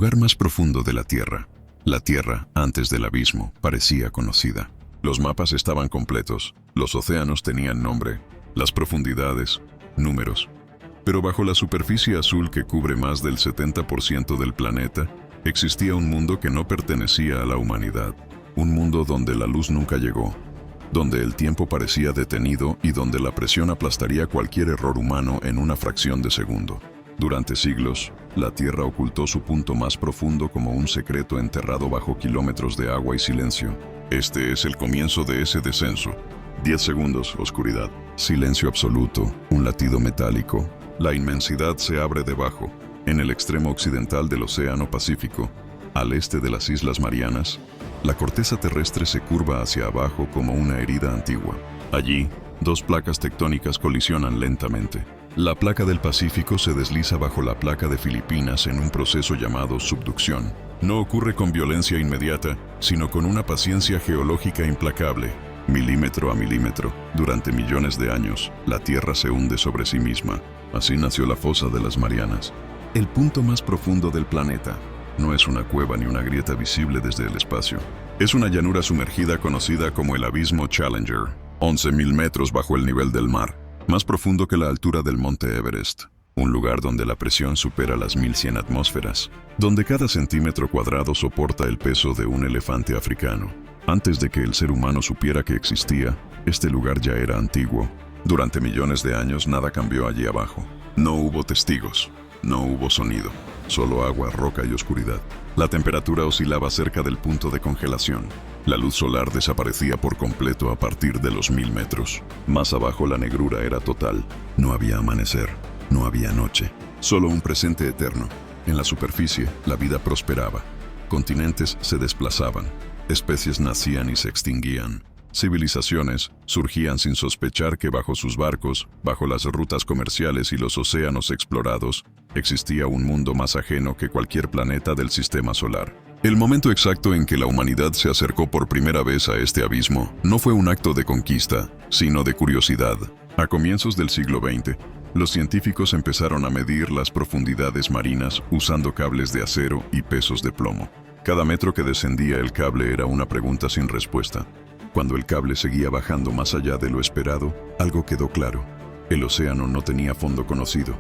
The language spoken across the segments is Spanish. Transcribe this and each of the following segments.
lugar más profundo de la Tierra. La Tierra, antes del abismo, parecía conocida. Los mapas estaban completos, los océanos tenían nombre, las profundidades, números. Pero bajo la superficie azul que cubre más del 70% del planeta, existía un mundo que no pertenecía a la humanidad. Un mundo donde la luz nunca llegó, donde el tiempo parecía detenido y donde la presión aplastaría cualquier error humano en una fracción de segundo. Durante siglos, la Tierra ocultó su punto más profundo como un secreto enterrado bajo kilómetros de agua y silencio. Este es el comienzo de ese descenso. 10 segundos, oscuridad. Silencio absoluto, un latido metálico. La inmensidad se abre debajo, en el extremo occidental del Océano Pacífico, al este de las Islas Marianas. La corteza terrestre se curva hacia abajo como una herida antigua. Allí, dos placas tectónicas colisionan lentamente. La placa del Pacífico se desliza bajo la placa de Filipinas en un proceso llamado subducción. No ocurre con violencia inmediata, sino con una paciencia geológica implacable. Milímetro a milímetro, durante millones de años, la Tierra se hunde sobre sí misma. Así nació la fosa de las Marianas. El punto más profundo del planeta. No es una cueva ni una grieta visible desde el espacio. Es una llanura sumergida conocida como el Abismo Challenger, 11.000 metros bajo el nivel del mar, más profundo que la altura del monte Everest. Un lugar donde la presión supera las 1100 atmósferas, donde cada centímetro cuadrado soporta el peso de un elefante africano. Antes de que el ser humano supiera que existía, este lugar ya era antiguo. Durante millones de años nada cambió allí abajo. No hubo testigos, no hubo sonido, solo agua, roca y oscuridad. La temperatura oscilaba cerca del punto de congelación. La luz solar desaparecía por completo a partir de los 1000 metros. Más abajo la negrura era total. No había amanecer, no había noche, solo un presente eterno. En la superficie, la vida prosperaba. Continentes se desplazaban, especies nacían y se extinguían. Civilizaciones surgían sin sospechar que bajo sus barcos, bajo las rutas comerciales y los océanos explorados, existía un mundo más ajeno que cualquier planeta del sistema solar. El momento exacto en que la humanidad se acercó por primera vez a este abismo no fue un acto de conquista, sino de curiosidad. A comienzos del siglo XX, los científicos empezaron a medir las profundidades marinas usando cables de acero y pesos de plomo. Cada metro que descendía el cable era una pregunta sin respuesta. Cuando el cable seguía bajando más allá de lo esperado, algo quedó claro. El océano no tenía fondo conocido.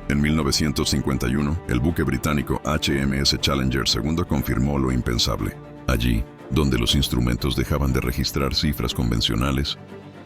En 1951, el buque británico HMS Challenger II confirmó lo impensable. Allí, donde los instrumentos dejaban de registrar cifras convencionales,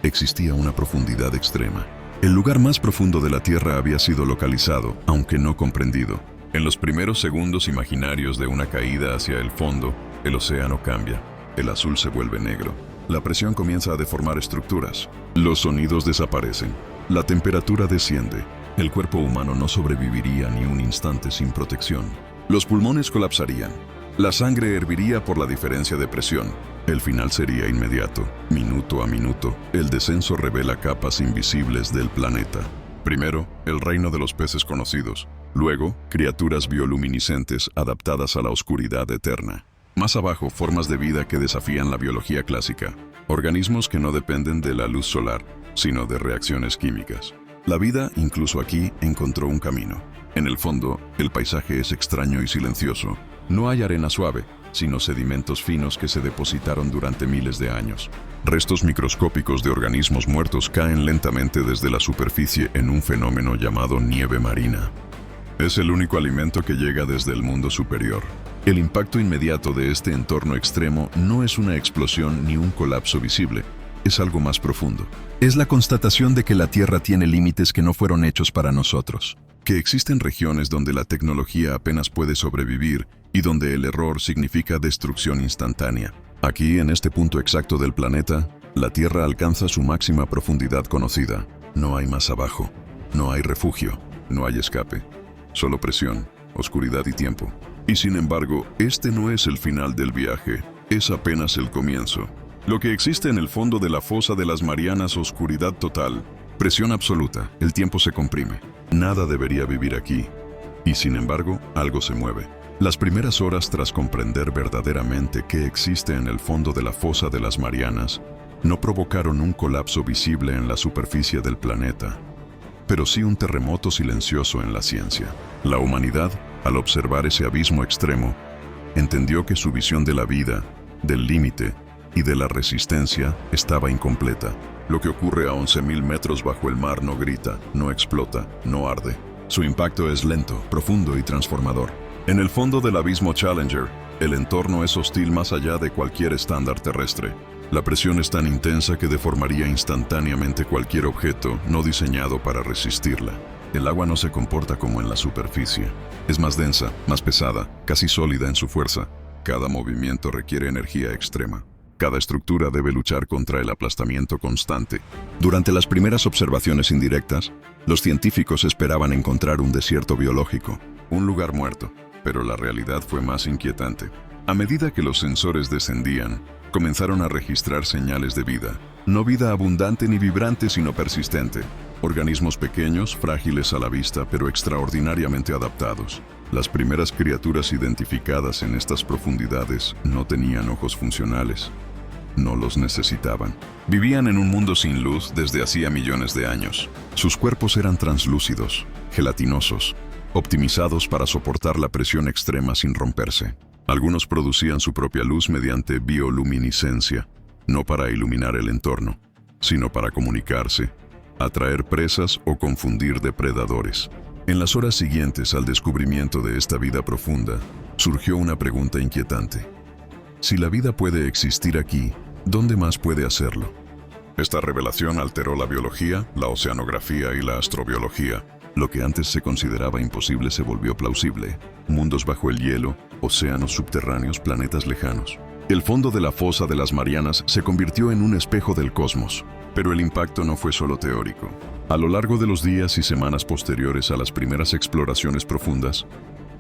existía una profundidad extrema. El lugar más profundo de la Tierra había sido localizado, aunque no comprendido. En los primeros segundos imaginarios de una caída hacia el fondo, el océano cambia. El azul se vuelve negro. La presión comienza a deformar estructuras. Los sonidos desaparecen. La temperatura desciende. El cuerpo humano no sobreviviría ni un instante sin protección. Los pulmones colapsarían. La sangre herviría por la diferencia de presión. El final sería inmediato. Minuto a minuto, el descenso revela capas invisibles del planeta. Primero, el reino de los peces conocidos. Luego, criaturas bioluminiscentes adaptadas a la oscuridad eterna. Más abajo, formas de vida que desafían la biología clásica. Organismos que no dependen de la luz solar, sino de reacciones químicas. La vida, incluso aquí, encontró un camino. En el fondo, el paisaje es extraño y silencioso. No hay arena suave, sino sedimentos finos que se depositaron durante miles de años. Restos microscópicos de organismos muertos caen lentamente desde la superficie en un fenómeno llamado nieve marina. Es el único alimento que llega desde el mundo superior. El impacto inmediato de este entorno extremo no es una explosión ni un colapso visible, es algo más profundo. Es la constatación de que la Tierra tiene límites que no fueron hechos para nosotros, que existen regiones donde la tecnología apenas puede sobrevivir y donde el error significa destrucción instantánea. Aquí, en este punto exacto del planeta, la Tierra alcanza su máxima profundidad conocida. No hay más abajo, no hay refugio, no hay escape, solo presión, oscuridad y tiempo. Y sin embargo, este no es el final del viaje, es apenas el comienzo. Lo que existe en el fondo de la fosa de las Marianas, oscuridad total, presión absoluta, el tiempo se comprime. Nada debería vivir aquí. Y sin embargo, algo se mueve. Las primeras horas tras comprender verdaderamente qué existe en el fondo de la fosa de las Marianas, no provocaron un colapso visible en la superficie del planeta, pero sí un terremoto silencioso en la ciencia. La humanidad Al observar ese abismo extremo, entendió que su visión de la vida, del límite y de la resistencia estaba incompleta. Lo que ocurre a 11.000 metros bajo el mar no grita, no explota, no arde. Su impacto es lento, profundo y transformador. En el fondo del abismo Challenger, el entorno es hostil más allá de cualquier estándar terrestre. La presión es tan intensa que deformaría instantáneamente cualquier objeto no diseñado para resistirla. El agua no se comporta como en la superficie. Es más densa, más pesada, casi sólida en su fuerza. Cada movimiento requiere energía extrema. Cada estructura debe luchar contra el aplastamiento constante. Durante las primeras observaciones indirectas, los científicos esperaban encontrar un desierto biológico, un lugar muerto, pero la realidad fue más inquietante. A medida que los sensores descendían, comenzaron a registrar señales de vida. No vida abundante ni vibrante, sino persistente. Organismos pequeños, frágiles a la vista, pero extraordinariamente adaptados. Las primeras criaturas identificadas en estas profundidades no tenían ojos funcionales. No los necesitaban. Vivían en un mundo sin luz desde hacía millones de años. Sus cuerpos eran translúcidos, gelatinosos, optimizados para soportar la presión extrema sin romperse. Algunos producían su propia luz mediante bioluminiscencia, no para iluminar el entorno, sino para comunicarse, atraer presas o confundir depredadores. En las horas siguientes al descubrimiento de esta vida profunda, surgió una pregunta inquietante. Si la vida puede existir aquí, ¿dónde más puede hacerlo? Esta revelación alteró la biología, la oceanografía y la astrobiología. Lo que antes se consideraba imposible se volvió plausible. Mundos bajo el hielo, océanos subterráneos, planetas lejanos. El fondo de la fosa de las Marianas se convirtió en un espejo del cosmos. Pero el impacto no fue solo teórico. A lo largo de los días y semanas posteriores a las primeras exploraciones profundas,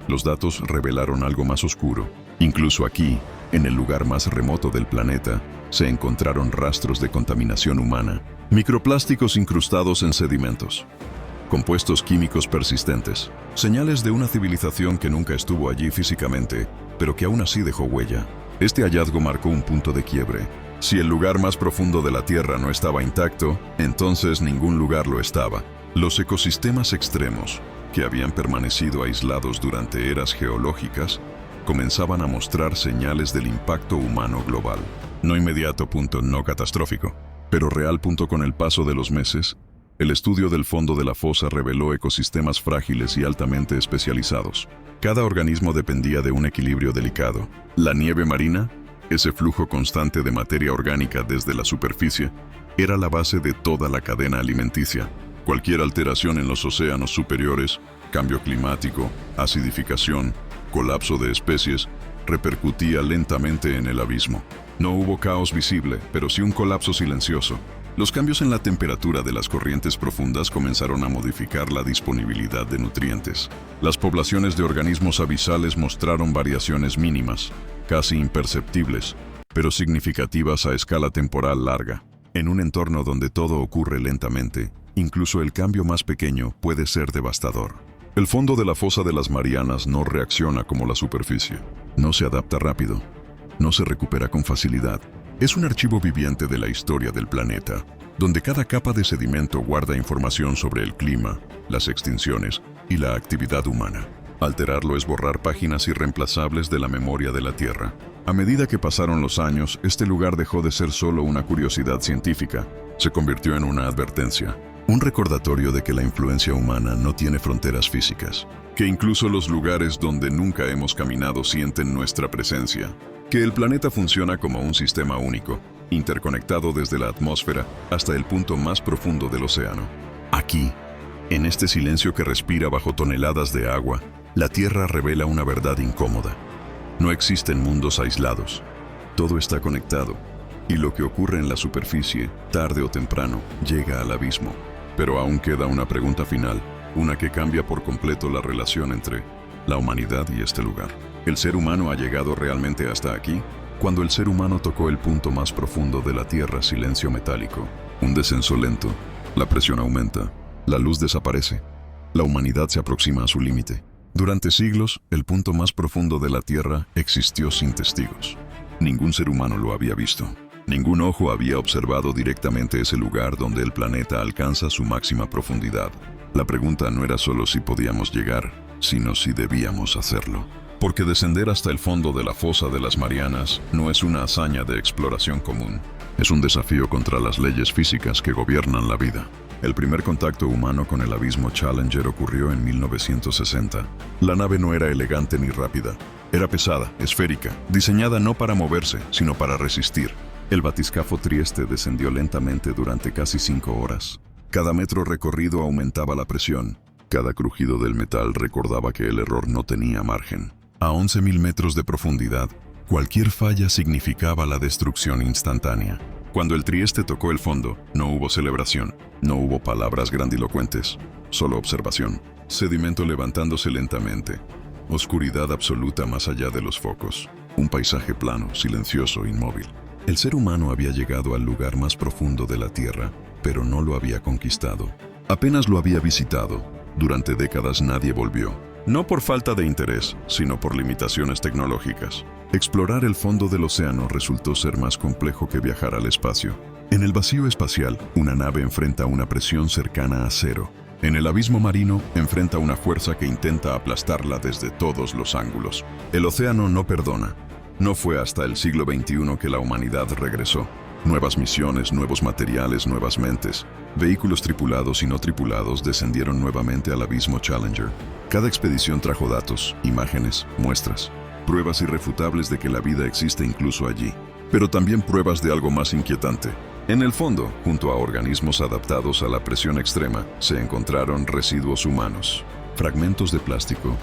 los datos revelaron algo más oscuro. Incluso aquí, en el lugar más remoto del planeta, se encontraron rastros de contaminación humana, microplásticos incrustados en sedimentos, compuestos químicos persistentes, señales de una civilización que nunca estuvo allí físicamente, pero que aún así dejó huella. Este hallazgo marcó un punto de quiebre. Si el lugar más profundo de la Tierra no estaba intacto, entonces ningún lugar lo estaba. Los ecosistemas extremos, que habían permanecido aislados durante eras geológicas, comenzaban a mostrar señales del impacto humano global. No inmediato, no catastrófico, pero real. Con el paso de los meses, el estudio del fondo de la fosa reveló ecosistemas frágiles y altamente especializados. Cada organismo dependía de un equilibrio delicado. La nieve marina, ese flujo constante de materia orgánica desde la superficie, era la base de toda la cadena alimenticia. Cualquier alteración en los océanos superiores, cambio climático, acidificación, colapso de especies, repercutía lentamente en el abismo. No hubo caos visible, pero sí un colapso silencioso. Los cambios en la temperatura de las corrientes profundas comenzaron a modificar la disponibilidad de nutrientes. Las poblaciones de organismos abisales mostraron variaciones mínimas, casi imperceptibles, pero significativas a escala temporal larga. En un entorno donde todo ocurre lentamente, incluso el cambio más pequeño puede ser devastador. El fondo de la fosa de las Marianas no reacciona como la superficie. No se adapta rápido. No se recupera con facilidad. Es un archivo viviente de la historia del planeta, donde cada capa de sedimento guarda información sobre el clima, las extinciones y la actividad humana. Alterarlo es borrar páginas irreemplazables de la memoria de la Tierra. A medida que pasaron los años, este lugar dejó de ser solo una curiosidad científica. Se convirtió en una advertencia. Un recordatorio de que la influencia humana no tiene fronteras físicas. Que incluso los lugares donde nunca hemos caminado sienten nuestra presencia. Que el planeta funciona como un sistema único, interconectado desde la atmósfera hasta el punto más profundo del océano. Aquí, en este silencio que respira bajo toneladas de agua, la Tierra revela una verdad incómoda. No existen mundos aislados. Todo está conectado, y lo que ocurre en la superficie, tarde o temprano, llega al abismo. Pero aún queda una pregunta final, una que cambia por completo la relación entre la humanidad y este lugar. ¿El ser humano ha llegado realmente hasta aquí? Cuando el ser humano tocó el punto más profundo de la Tierra, silencio metálico, un descenso lento, la presión aumenta, la luz desaparece, la humanidad se aproxima a su límite. Durante siglos, el punto más profundo de la Tierra existió sin testigos. Ningún ser humano lo había visto. Ningún ojo había observado directamente ese lugar donde el planeta alcanza su máxima profundidad. La pregunta no era solo si podíamos llegar, sino si debíamos hacerlo. Porque descender hasta el fondo de la fosa de las Marianas no es una hazaña de exploración común. Es un desafío contra las leyes físicas que gobiernan la vida. El primer contacto humano con el abismo Challenger ocurrió en 1960. La nave no era elegante ni rápida. Era pesada, esférica, diseñada no para moverse, sino para resistir. El batiscafo Trieste descendió lentamente durante casi 5 horas. Cada metro recorrido aumentaba la presión. Cada crujido del metal recordaba que el error no tenía margen. A 11.000 metros de profundidad, cualquier falla significaba la destrucción instantánea. Cuando el Trieste tocó el fondo, no hubo celebración, no hubo palabras grandilocuentes, solo observación. Sedimento levantándose lentamente. Oscuridad absoluta más allá de los focos. Un paisaje plano, silencioso, inmóvil. El ser humano había llegado al lugar más profundo de la Tierra, pero no lo había conquistado. Apenas lo había visitado. Durante décadas nadie volvió. No por falta de interés, sino por limitaciones tecnológicas. Explorar el fondo del océano resultó ser más complejo que viajar al espacio. En el vacío espacial, una nave enfrenta una presión cercana a cero. En el abismo marino, enfrenta una fuerza que intenta aplastarla desde todos los ángulos. El océano no perdona. No fue hasta el siglo XXI que la humanidad regresó. Nuevas misiones, nuevos materiales, nuevas mentes. Vehículos tripulados y no tripulados descendieron nuevamente al abismo Challenger. Cada expedición trajo datos, imágenes, muestras, pruebas irrefutables de que la vida existe incluso allí. Pero también pruebas de algo más inquietante. En el fondo, junto a organismos adaptados a la presión extrema, se encontraron residuos humanos, fragmentos de plástico,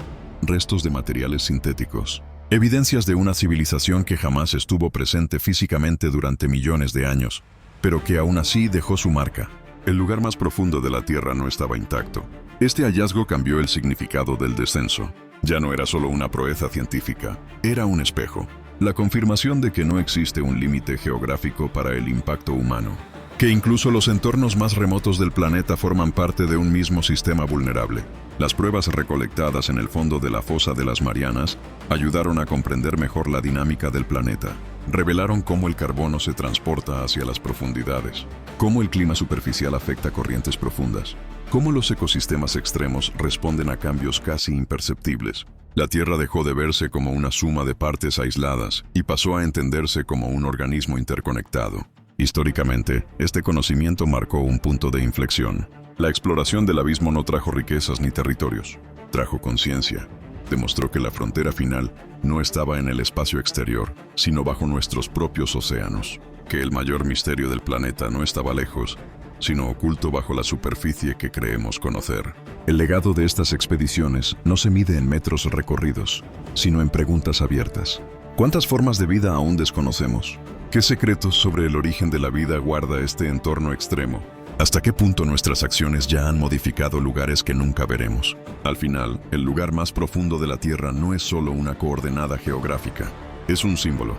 restos de materiales sintéticos. Evidencias de una civilización que jamás estuvo presente físicamente durante millones de años, pero que aún así dejó su marca. El lugar más profundo de la Tierra no estaba intacto. Este hallazgo cambió el significado del descenso. Ya no era solo una proeza científica, era un espejo. La confirmación de que no existe un límite geográfico para el impacto humano. Que incluso los entornos más remotos del planeta forman parte de un mismo sistema vulnerable. Las pruebas recolectadas en el fondo de la fosa de las Marianas ayudaron a comprender mejor la dinámica del planeta. Revelaron cómo el carbono se transporta hacia las profundidades, cómo el clima superficial afecta corrientes profundas, cómo los ecosistemas extremos responden a cambios casi imperceptibles. La Tierra dejó de verse como una suma de partes aisladas y pasó a entenderse como un organismo interconectado. Históricamente, este conocimiento marcó un punto de inflexión. La exploración del abismo no trajo riquezas ni territorios, trajo conciencia. Demostró que la frontera final no estaba en el espacio exterior, sino bajo nuestros propios océanos. Que el mayor misterio del planeta no estaba lejos, sino oculto bajo la superficie que creemos conocer. El legado de estas expediciones no se mide en metros recorridos, sino en preguntas abiertas. ¿Cuántas formas de vida aún desconocemos? ¿Qué secretos sobre el origen de la vida guarda este entorno extremo? ¿Hasta qué punto nuestras acciones ya han modificado lugares que nunca veremos? Al final, el lugar más profundo de la Tierra no es solo una coordenada geográfica, es un símbolo.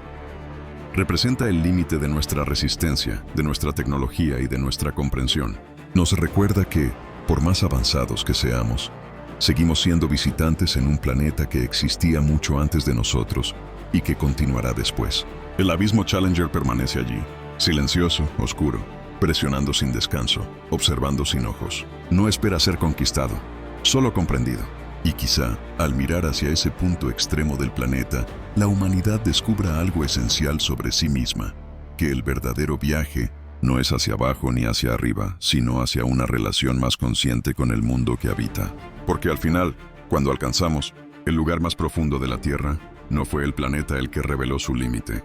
Representa el límite de nuestra resistencia, de nuestra tecnología y de nuestra comprensión. Nos recuerda que, por más avanzados que seamos, seguimos siendo visitantes en un planeta que existía mucho antes de nosotros y que continuará después. El abismo Challenger permanece allí, silencioso, oscuro, presionando sin descanso, observando sin ojos. No espera ser conquistado, solo comprendido. Y quizá, al mirar hacia ese punto extremo del planeta, la humanidad descubra algo esencial sobre sí misma, que el verdadero viaje no es hacia abajo ni hacia arriba, sino hacia una relación más consciente con el mundo que habita. Porque al final, cuando alcanzamos el lugar más profundo de la Tierra, no fue el planeta el que reveló su límite,